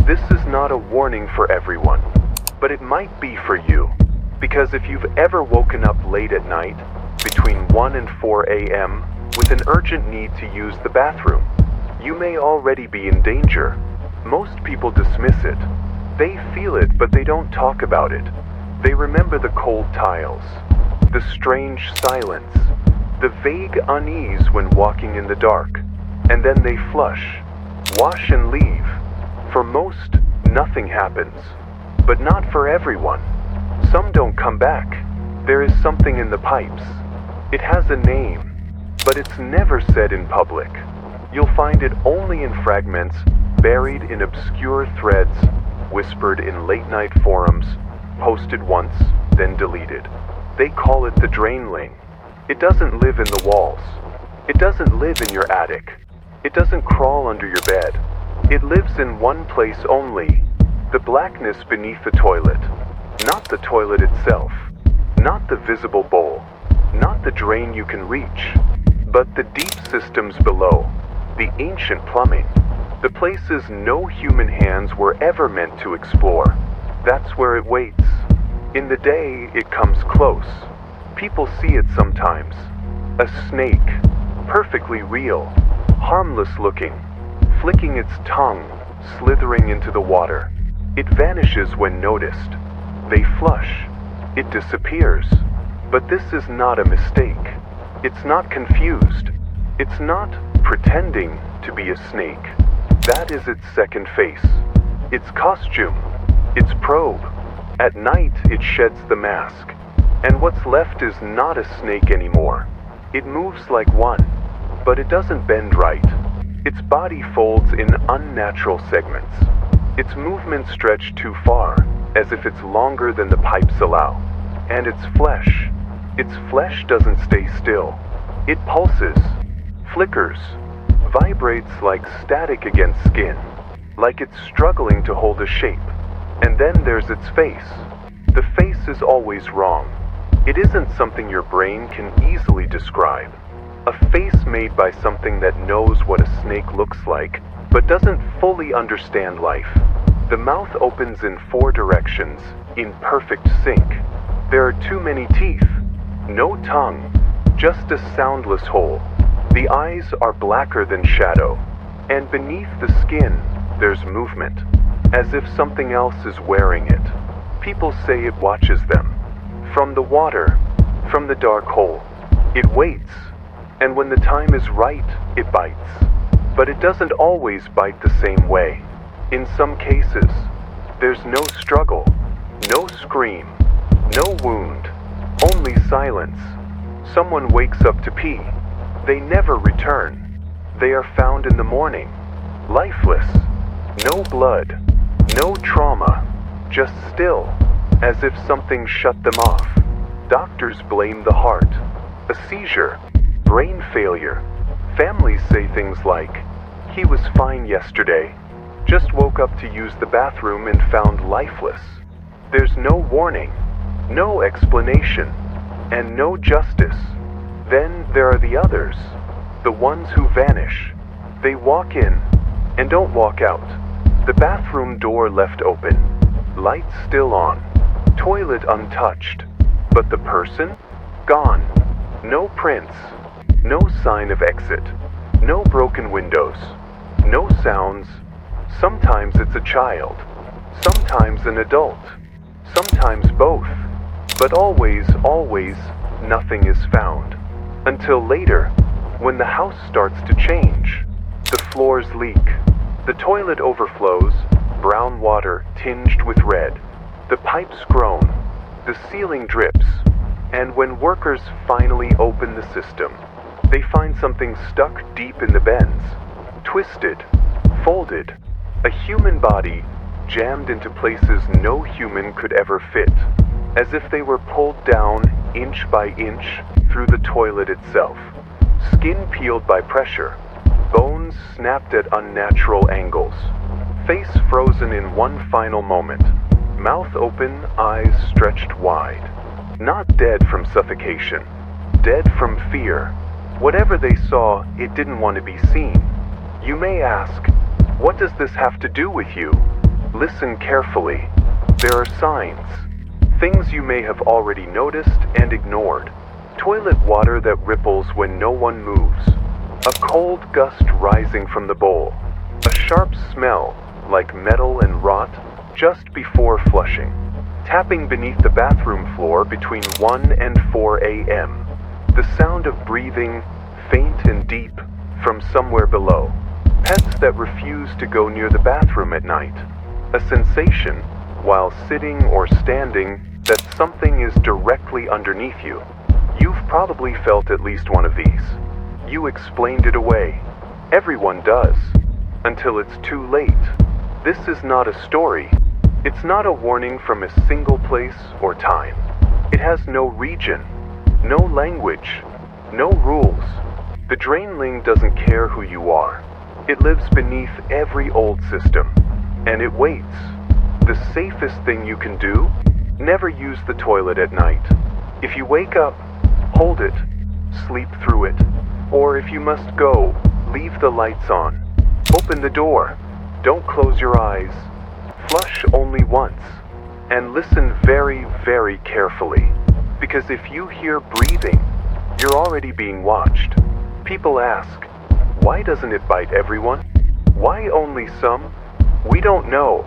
This is not a warning for everyone, but it might be for you. Because if you've ever woken up late at night, between 1 and 4 a.m., with an urgent need to use the bathroom, you may already be in danger. Most people dismiss it. They feel it, but they don't talk about it. They remember the cold tiles, the strange silence, the vague unease when walking in the dark, and then they flush, wash and leave. For most, nothing happens, but not for everyone. Some don't come back. There is something in the pipes. It has a name, but it's never said in public. You'll find it only in fragments, buried in obscure threads, whispered in late-night forums, posted once, then deleted. They call it the drainling. It doesn't live in the walls. It doesn't live in your attic. It doesn't crawl under your bed. It lives in one place only, the blackness beneath the toilet. Not the toilet itself, not the visible bowl, not the drain you can reach, but the deep systems below, the ancient plumbing, the places no human hands were ever meant to explore. That's where it waits. In the day, it comes close. People see it sometimes. A snake, perfectly real, harmless looking, flicking its tongue, slithering into the water. It vanishes when noticed. They flush. It disappears. But this is not a mistake. It's not confused. It's not pretending to be a snake. That is its second face. Its costume. Its probe. At night, it sheds the mask. And what's left is not a snake anymore. It moves like one, but it doesn't bend right. Its body folds in unnatural segments. Its movements stretch too far, as if it's longer than the pipes allow. And its flesh doesn't stay still. It pulses, flickers, vibrates like static against skin, like it's struggling to hold a shape. And then there's its face. The face is always wrong. It isn't something your brain can easily describe. A face made by something that knows what a snake looks like, but doesn't fully understand life. The mouth opens in 4 directions, in perfect sync. There are too many teeth. No tongue, just a soundless hole. The eyes are blacker than shadow, and beneath the skin, there's movement, as if something else is wearing it. People say it watches them. From the water, from the dark hole. It waits. And when the time is right, it bites. But it doesn't always bite the same way. In some cases, there's no struggle, no scream, no wound, only silence. Someone wakes up to pee. They never return. They are found in the morning, lifeless. No blood, no trauma, just still, as if something shut them off. Doctors blame the heart, a seizure, brain failure. Families say things like, "He was fine yesterday, just woke up to use the bathroom and found lifeless." There's no warning, no explanation, and no justice. Then there are the others, the ones who vanish. They walk in and don't walk out. The bathroom door left open, lights still on, toilet untouched, but the person? Gone. No prints. No sign of exit, no broken windows, no sounds. Sometimes it's a child, sometimes an adult, sometimes both, but always, nothing is found. Until later, when the house starts to change. The floors leak, the toilet overflows, brown water tinged with red, the pipes groan, the ceiling drips, and when workers finally open the system, they find something stuck deep in the bends, twisted, folded, a human body jammed into places no human could ever fit, as if they were pulled down inch by inch through the toilet itself, skin peeled by pressure, bones snapped at unnatural angles, face frozen in one final moment, mouth open, eyes stretched wide. Not dead from suffocation, dead from fear. Whatever they saw, it didn't want to be seen. You may ask, what does this have to do with you? Listen carefully. There are signs. Things you may have already noticed and ignored. Toilet water that ripples when no one moves. A cold gust rising from the bowl. A sharp smell, like metal and rot, just before flushing. Tapping beneath the bathroom floor between 1 and 4 a.m. The sound of breathing, faint and deep, from somewhere below. Pets that refuse to go near the bathroom at night. A sensation, while sitting or standing, that something is directly underneath you. You've probably felt at least one of these. You explained it away. Everyone does. Until it's too late. This is not a story. It's not a warning from a single place or time. It has no region, no language, no rules. The drainling doesn't care who you are. It lives beneath every old system. And it waits. The safest thing you can do? Never use the toilet at night. If you wake up, hold it, sleep through it. Or if you must go, leave the lights on. Open the door. Don't close your eyes. Flush only once. And listen very, very carefully. Because if you hear breathing, you're already being watched. People ask, why doesn't it bite everyone? Why only some? We don't know.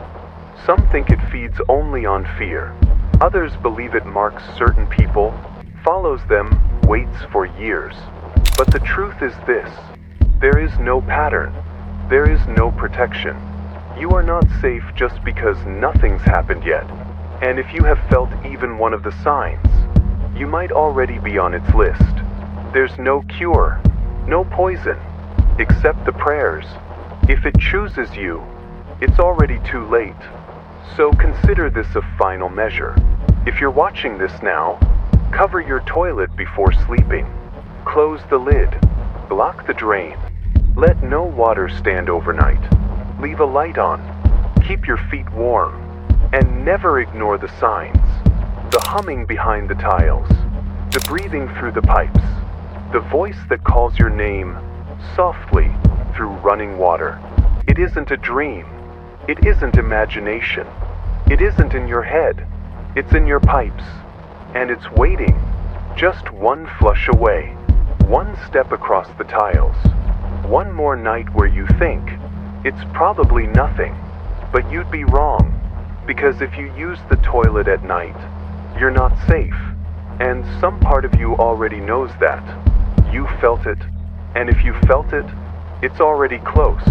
Some think it feeds only on fear. Others believe it marks certain people, follows them, waits for years. But the truth is this. There is no pattern. There is no protection. You are not safe just because nothing's happened yet. And if you have felt even one of the signs, you might already be on its list. There's no cure, no poison, except the prayers. If it chooses you, it's already too late. So consider this a final measure. If you're watching this now, cover your toilet before sleeping. Close the lid. Block the drain. Let no water stand overnight. Leave a light on. Keep your feet warm. And never ignore the signs. The humming behind the tiles. The breathing through the pipes. The voice that calls your name softly through running water. It isn't a dream. It isn't imagination. It isn't in your head. It's in your pipes. And it's waiting. Just one flush away. One step across the tiles. One more night where you think it's probably nothing. But you'd be wrong. Because if you use the toilet at night, you're not safe. And some part of you already knows that. You felt it. And if you felt it, it's already close.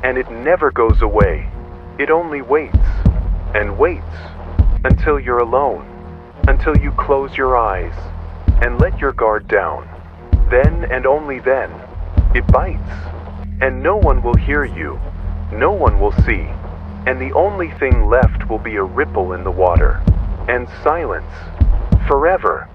And it never goes away. It only waits. And waits. Until you're alone. Until you close your eyes. And let your guard down. Then and only then, it bites. And no one will hear you. No one will see. And the only thing left will be a ripple in the water. And silence. Forever.